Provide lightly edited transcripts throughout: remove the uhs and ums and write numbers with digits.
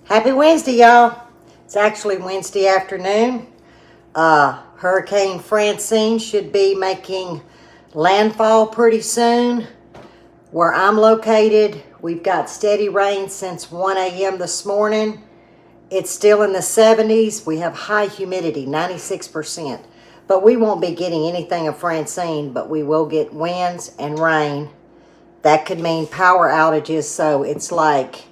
Happy Wednesday, y'all. It's actually Wednesday afternoon. Hurricane Francine should be making landfall pretty soon. Where I'm located, we've got steady rain since 1 a.m. this morning. It's still in the 70s. We have high humidity, 96%. But we won't be getting anything of Francine, but we will get winds and rain. That could mean power outages, so it's like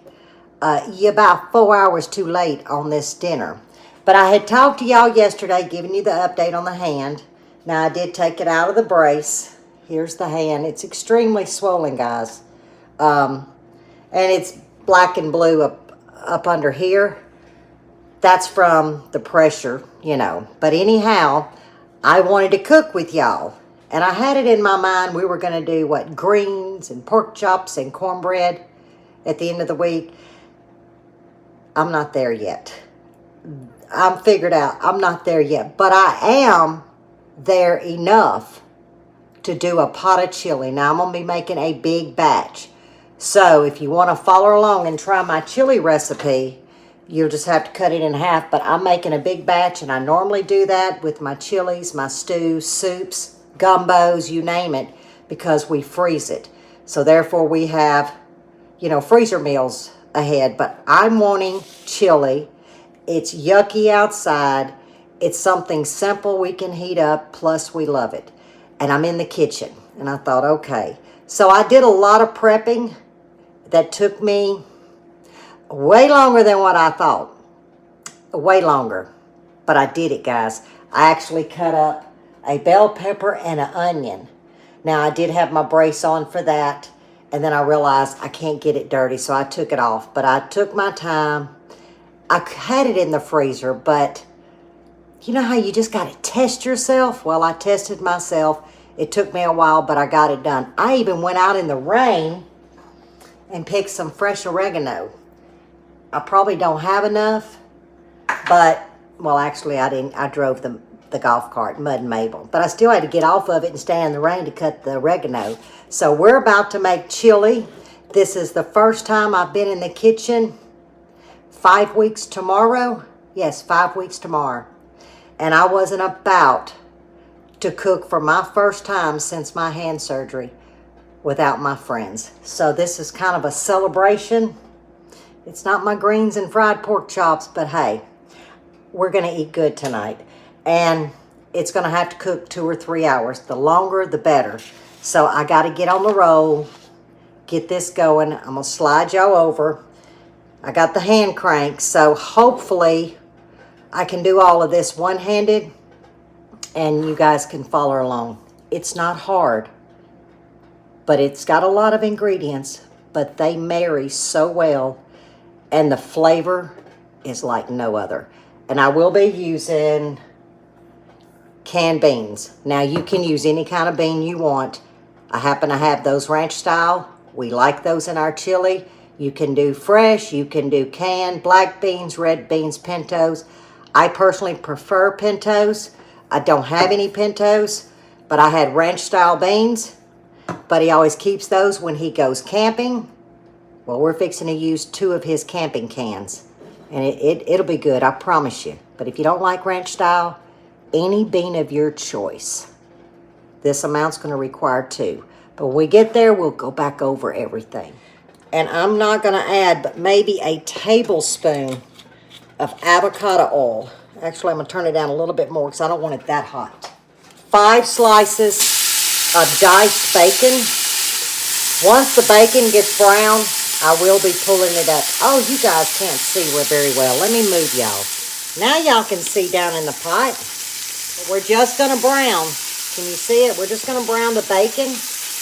you're about 4 hours too late on this dinner. But I had talked to y'all yesterday, giving you the update on the hand. Now, I did take it out of the brace. Here's the hand. It's extremely swollen, guys. And it's black and blue up under here. That's from the pressure, you know. But anyhow, I wanted to cook with y'all. And I had it in my mind we were going to do, greens and pork chops and cornbread at the end of the week. I'm not there yet. I'm figured out. I'm not there yet. But I am there enough to do a pot of chili. Now, I'm going to be making a big batch. So, if you want to follow along and try my chili recipe, you'll just have to cut it in half. But I'm making a big batch, and I normally do that with my chilies, my stews, soups, gumbos, you name it, because we freeze it. So, therefore, we have, freezer meals ahead. But I'm wanting chili. It's yucky outside. It's something simple we can heat up, plus we love it. And I'm in the kitchen, and I thought, okay. So I did a lot of prepping that took me way longer than what I thought. Way longer. But I did it, guys. I actually cut up a bell pepper and an onion. Now, I did have my brace on for that, and then I realized I can't get it dirty, so I took it off. But I took my time. I had it in the freezer, but you know how you just got to test yourself? Well, I tested myself. It took me a while, but I got it done. I even went out in the rain and picked some fresh oregano. I probably don't have enough, but, well, actually, I didn't. I drove the golf cart, Mud and Mabel. But I still had to get off of it and stand in the rain to cut the oregano. So we're about to make chili. This is the first time I've been in the kitchen. 5 weeks tomorrow. Yes, 5 weeks tomorrow. And I wasn't about to cook for my first time since my hand surgery without my friends. So this is kind of a celebration. It's not my greens and fried pork chops, but hey, we're going to eat good tonight. And it's going to have to cook 2 or 3 hours. The longer, the better. So I got to get on the roll, get this going. I'm going to slide y'all over. I got the hand crank, so hopefully I can do all of this one-handed and you guys can follow along. It's not hard, but it's got a lot of ingredients, but they marry so well, and the flavor is like no other. And I will be using canned beans. Now, you can use any kind of bean you want. I happen to have those ranch style. We like those in our chili. You can do fresh, you can do canned, black beans, red beans, pintos. I personally prefer pintos. I don't have any pintos, but I had ranch style beans. But he always keeps those when he goes camping. Well, we're fixing to use 2 of his camping cans. And it'll be good, I promise you. But if you don't like ranch style, any bean of your choice. This amount's going to require 2. But when we get there, we'll go back over everything. And I'm not going to add but maybe a tablespoon of avocado oil. Actually, I'm going to turn it down a little bit more because I don't want it that hot. 5 slices of diced bacon. Once the bacon gets brown, I will be pulling it up. Oh, you guys can't see very well. Let me move y'all. Now y'all can see down in the pot. We're just going to brown. Can you see it? We're just going to brown the bacon.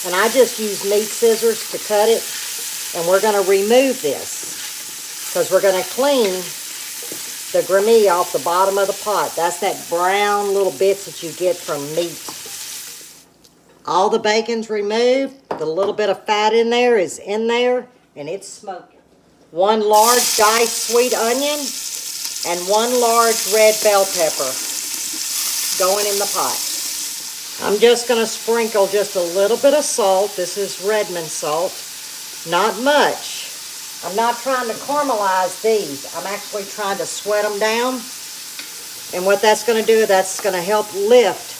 And I just use meat scissors to cut it. And we're going to remove this because we're going to clean the grammy off the bottom of the pot. That's that brown little bits that you get from meat. All the bacon's removed. The little bit of fat in there is in there, and it's smoking. 1 large diced sweet onion and 1 large red bell pepper going in the pot. I'm just going to sprinkle just a little bit of salt. This is Redmond salt. Not much. I'm not trying to caramelize these. I'm actually trying to sweat them down. And what that's going to do, that's going to help lift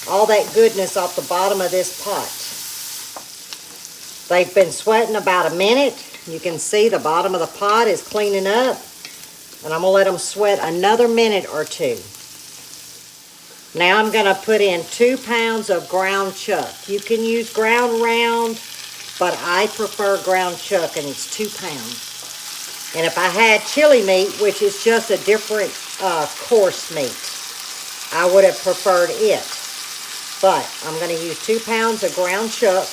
all that goodness off the bottom of this pot. They've been sweating about a minute. You can see the bottom of the pot is cleaning up. And I'm going to let them sweat another minute or two. Now I'm going to put in 2 pounds of ground chuck. You can use ground round, but I prefer ground chuck, and it's 2 pounds. And if I had chili meat, which is just a different coarse meat, I would have preferred it. But I'm going to use 2 pounds of ground chuck.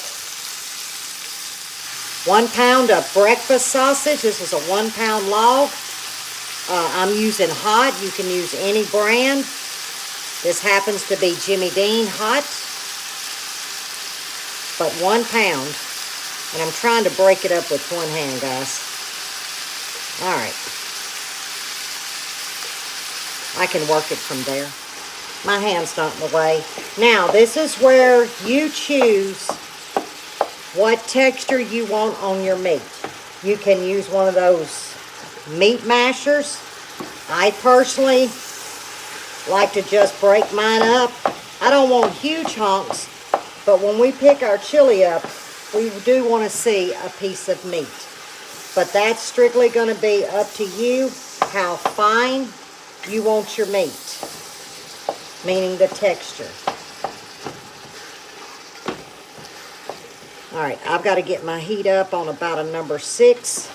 1 pound of breakfast sausage. This is a 1 pound log. I'm using hot. You can use any brand. This happens to be Jimmy Dean hot. But 1 pound. And I'm trying to break it up with one hand, guys. All right. I can work it from there. My hand's not in the way. Now, this is where you choose what texture you want on your meat. You can use one of those meat mashers. I personally like to just break mine up. I don't want huge hunks, but when we pick our chili up, we do want to see a piece of meat. But that's strictly going to be up to you how fine you want your meat, meaning the texture. All right, I've got to get my heat up on about a number 6.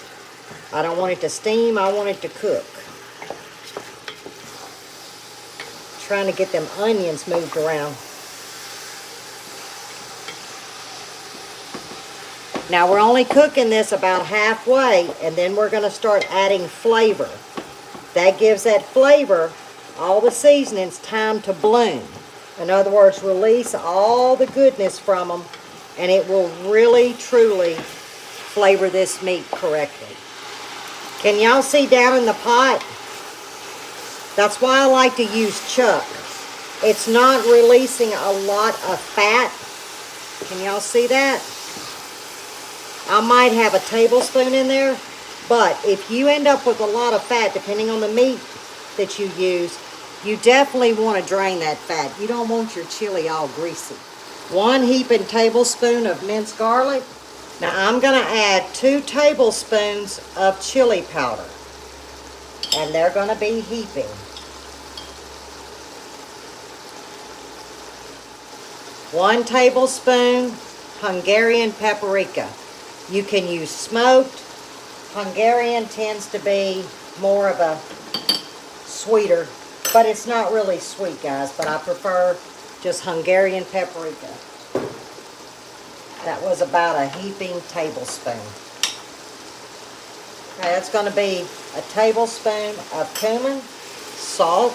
I don't want it to steam, I want it to cook. Trying to get them onions moved around. Now we're only cooking this about halfway, and then we're going to start adding flavor. That gives that flavor, all the seasonings, time to bloom. In other words, release all the goodness from them, and it will really, truly flavor this meat correctly. Can y'all see down in the pot? That's why I like to use chuck. It's not releasing a lot of fat. Can y'all see that? I might have a tablespoon in there, but if you end up with a lot of fat, depending on the meat that you use, you definitely want to drain that fat. You don't want your chili all greasy. 1 heaping tablespoon of minced garlic. Now I'm going to add 2 tablespoons of chili powder, and they're going to be heaping. 1 tablespoon Hungarian paprika. You can use smoked. Hungarian tends to be more of a sweeter, but it's not really sweet, guys, but I prefer just Hungarian paprika. That was about a heaping tablespoon. Okay, that's going to be a tablespoon of cumin, salt,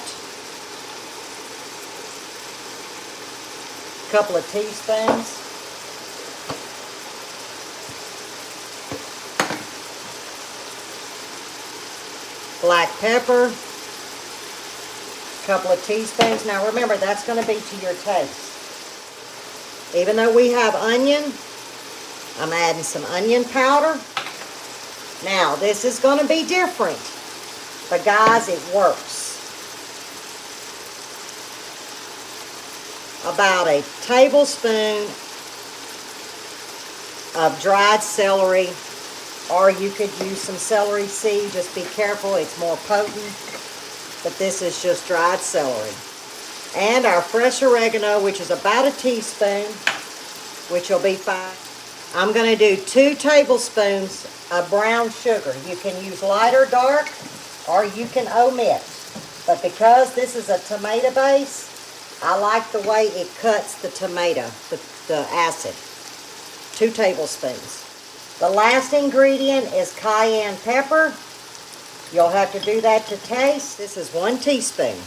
a couple of teaspoons, black pepper, a couple of teaspoons. Now remember, that's going to be to your taste. Even though we have onion, I'm adding some onion powder. Now, this is going to be different, but guys, it works. About a tablespoon of dried celery, or you could use some celery seed. Just be careful, it's more potent, but this is just dried celery. And our fresh oregano, which is about a teaspoon, which will be fine. I'm going to do 2 tablespoons of brown sugar. You can use light or dark, or you can omit. But because this is a tomato base, I like the way it cuts the tomato, the acid. 2 tablespoons. The last ingredient is cayenne pepper. You'll have to do that to taste. This is 1 teaspoon.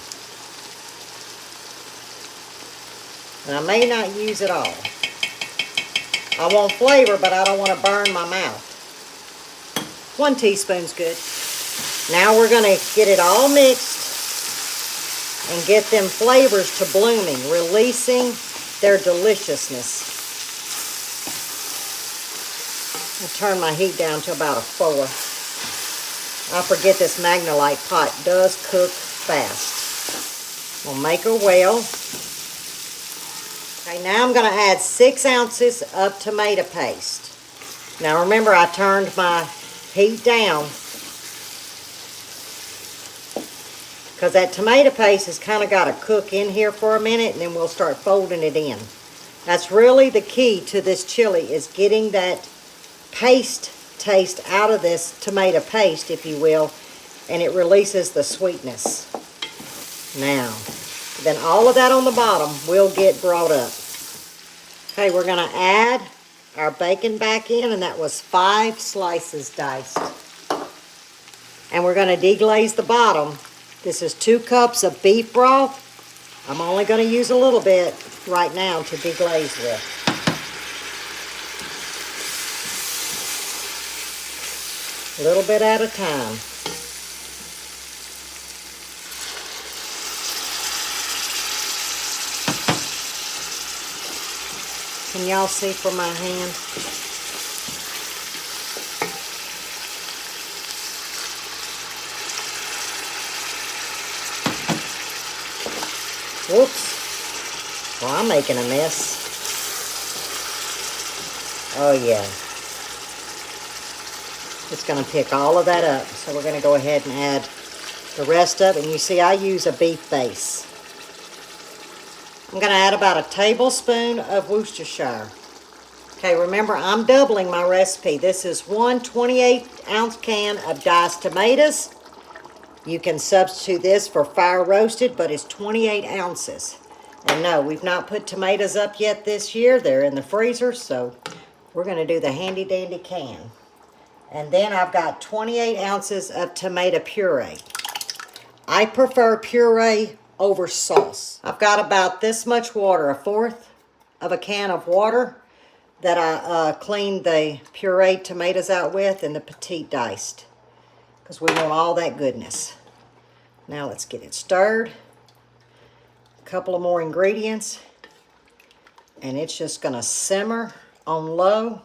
And I may not use it all. I want flavor, but I don't want to burn my mouth. 1 teaspoon's good. Now we're going to get it all mixed and get them flavors to blooming, releasing their deliciousness. I'll turn my heat down to about a 4. I forget this Magnolite pot does cook fast. We'll make her well. Okay, now I'm going to add 6 ounces of tomato paste. Now remember, I turned my heat down because that tomato paste has kind of got to cook in here for a minute, and then we'll start folding it in. That's really the key to this chili, is getting that paste taste out of this tomato paste, if you will, and it releases the sweetness. Now, then all of that on the bottom will get brought up. Okay, we're going to add our bacon back in, and that was 5 slices diced. And we're going to deglaze the bottom. This is 2 cups of beef broth. I'm only going to use a little bit right now to deglaze with. A little bit at a time. Can y'all see from my hand? Whoops. Well, I'm making a mess. Oh, yeah. It's going to pick all of that up. So we're going to go ahead and add the rest of it. And you see, I use a beef base. I'm going to add about a tablespoon of Worcestershire. Okay, remember, I'm doubling my recipe. This is 1 28-ounce can of diced tomatoes. You can substitute this for fire roasted, but it's 28 ounces. And no, we've not put tomatoes up yet this year. They're in the freezer, so we're going to do the handy dandy can. And then I've got 28 ounces of tomato puree. I prefer puree over sauce. I've got about this much water, 1/4 of a can of water that I cleaned the pureed tomatoes out with, and the petite diced, because we want all that goodness. Now let's get it stirred. A couple of more ingredients, and it's just going to simmer on low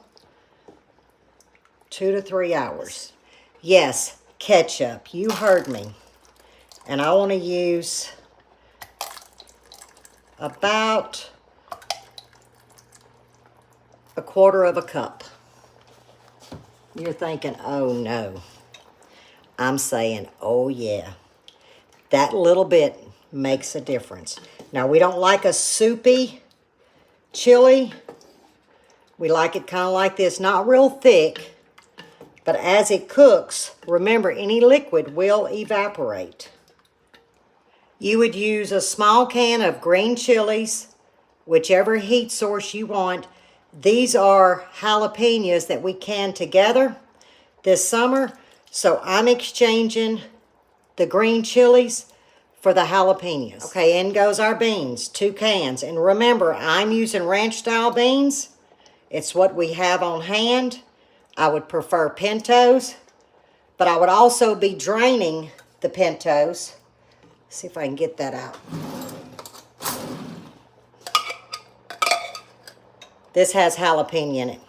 2 to 3 hours. Yes, ketchup. You heard me. And I want to use about 1/4 cup. You're thinking, oh no. I'm saying, oh yeah. That little bit makes a difference. Now, we don't like a soupy chili. We like it kind of like this, not real thick. But as it cooks, remember, any liquid will evaporate. You would use a small can of green chilies, whichever heat source you want. These are jalapenos that we canned together this summer. So I'm exchanging the green chilies for the jalapenos. Okay, in goes our beans, 2 cans. And remember, I'm using ranch style beans. It's what we have on hand. I would prefer pintos, but I would also be draining the pintos. See if I can get that out. This has jalapeno in it,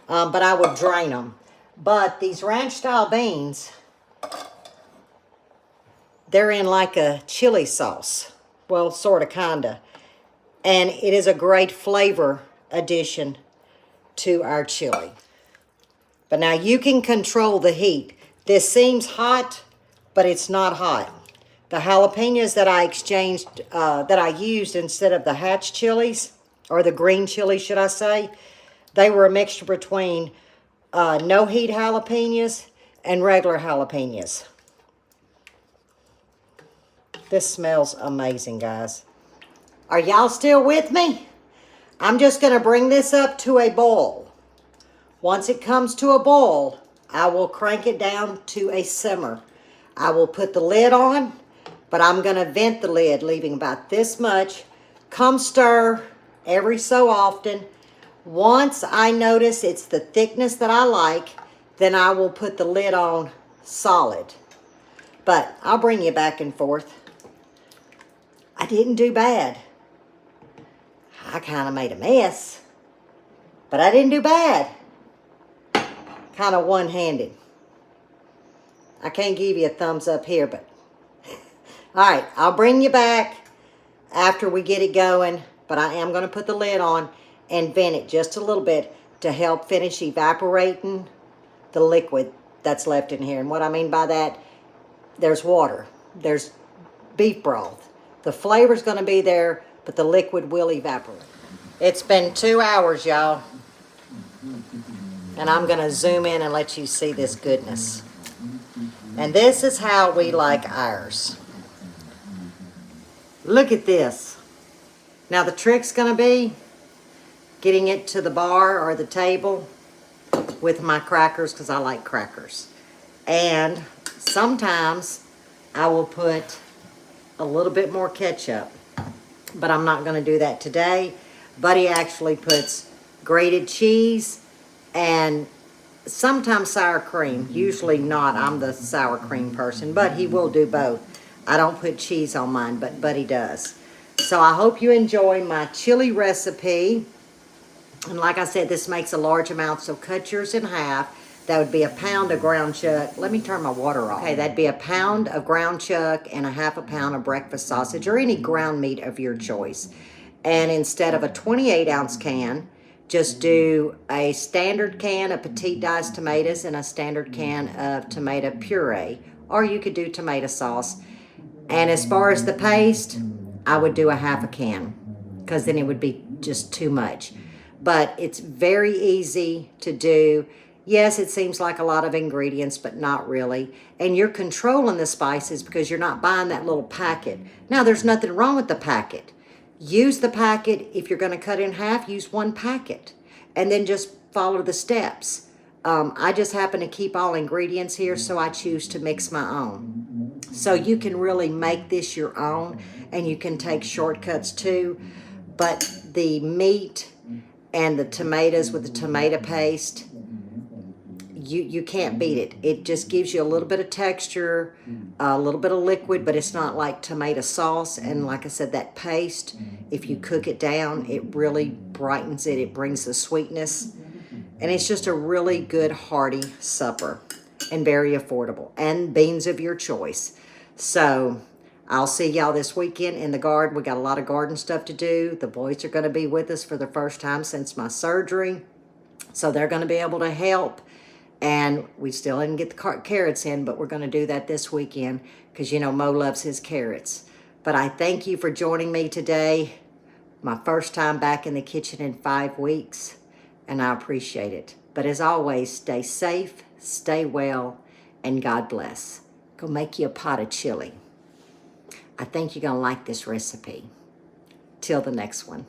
but I would drain them. But these ranch style beans, they're in like a chili sauce. Well, sort of, kinda. And it is a great flavor addition to our chili. But now you can control the heat. This seems hot, but it's not hot. The jalapenos that I exchanged, that I used instead of the hatch chilies, or the green chili, should I say, they were a mixture between no heat jalapenos and regular jalapenos. This smells amazing, guys. Are y'all still with me? I'm just going to bring this up to a boil. Once it comes to a boil, I will crank it down to a simmer. I will put the lid on, but I'm going to vent the lid, leaving about this much. Come stir every so often. Once I notice it's the thickness that I like, then I will put the lid on solid. But I'll bring you back and forth. I didn't do bad. I kind of made a mess, but I didn't do bad. kind of one-handed. I can't give you a thumbs up here, but all right, I'll bring you back after we get it going, but I am going to put the lid on and vent it just a little bit to help finish evaporating the liquid that's left in here. And what I mean by that, there's water, there's beef broth. The flavor's going to be there, but the liquid will evaporate. It's been 2 hours, y'all. And I'm going to zoom in and let you see this goodness. And this is how we like ours. Look at this. Now the trick's going to be getting it to the bar or the table with my crackers, because I like crackers. And sometimes I will put a little bit more ketchup, but I'm not going to do that today. Buddy actually puts grated cheese and sometimes sour cream. Usually not. I'm the sour cream person, but he will do both. I don't put cheese on mine, but Buddy does. So I hope you enjoy my chili recipe. And like I said, this makes a large amount, so cut yours in half. That would be a pound of ground chuck. Let me turn my water off. Okay, that'd be a pound of ground chuck and a half a pound of breakfast sausage or any ground meat of your choice. And instead of a 28-ounce can, just do a standard can of petite diced tomatoes and a standard can of tomato puree. Or you could do tomato sauce. And as far as the paste, I would do a half a can, because then it would be just too much. But it's very easy to do. Yes, it seems like a lot of ingredients, but not really. And you're controlling the spices because you're not buying that little packet. Now, there's nothing wrong with the packet. Use the packet. If you're going to cut in half, use one packet. And then just follow the steps. I just happen to keep all ingredients here, so I choose to mix my own. So you can really make this your own, and you can take shortcuts too. But the meat and the tomatoes with the tomato paste, you can't beat it. It just gives you a little bit of texture, a little bit of liquid, but it's not like tomato sauce. And like I said, that paste, if you cook it down, it really brightens it. It brings the sweetness. And it's just a really good hearty supper and very affordable. And beans of your choice. So I'll see y'all this weekend in the garden. We got a lot of garden stuff to do. The boys are going to be with us for the first time since my surgery. So they're going to be able to help. And we still didn't get the carrots in, but we're going to do that this weekend because, you know, Mo loves his carrots. But I thank you for joining me today. My first time back in the kitchen in 5 weeks, and I appreciate it. But as always, stay safe, stay well, and God bless. Go make you a pot of chili. I think you're going to like this recipe. Till the next one.